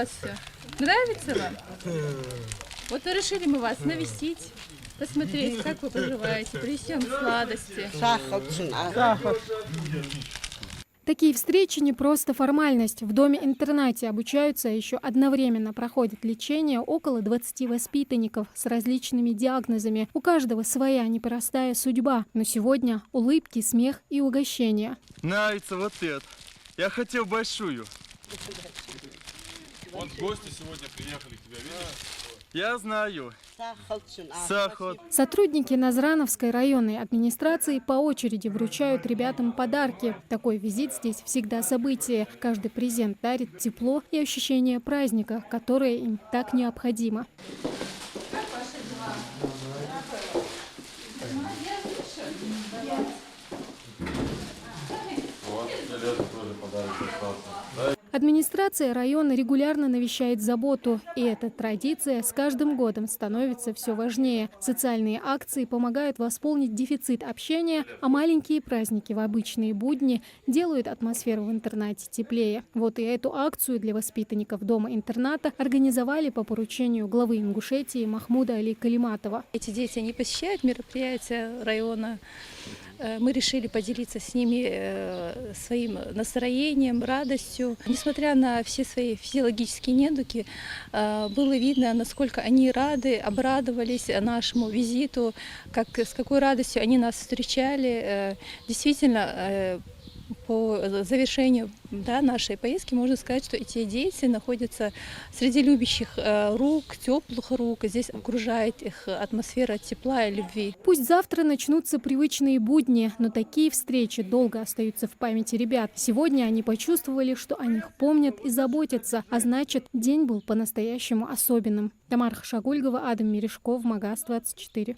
вас все? Нравится вам? Вот и решили мы вас навестить, посмотреть, как вы поживаете, привезти вам сладости. Такие встречи не просто формальность. В доме-интернате обучаются, еще одновременно проходит лечение около 20 воспитанников с различными диагнозами. У каждого своя непростая судьба. Но сегодня улыбки, смех и угощения. Нравится вот это. Я хотел большую. Вот гости сегодня приехали к тебе, видишь? Я знаю. Сахар. Сотрудники Назрановской районной администрации по очереди вручают ребятам подарки. Такой визит здесь всегда событие. Каждый презент дарит тепло и ощущение праздника, которое им так необходимо. Администрация района регулярно навещает заботу, и эта традиция с каждым годом становится все важнее. Социальные акции помогают восполнить дефицит общения, а маленькие праздники в обычные будни делают атмосферу в интернате теплее. Вот и эту акцию для воспитанников дома-интерната организовали по поручению главы Ингушетии Махмуда Али Калиматова. Эти дети, они посещают мероприятия района. Мы решили поделиться с ними своим настроением, радостью. Несмотря на все свои физиологические недуги, было видно, насколько они рады, обрадовались нашему визиту, с какой радостью они нас встречали. Действительно, по завершению нашей поездки можно сказать, что эти дети находятся среди любящих рук, теплых рук. Здесь окружает их атмосфера тепла и любви. Пусть завтра начнутся привычные будни, но такие встречи долго остаются в памяти ребят. Сегодня они почувствовали, что о них помнят и заботятся, а значит, день был по-настоящему особенным. Тамара Хашагульгова, Адам Мережков, Магаз 24.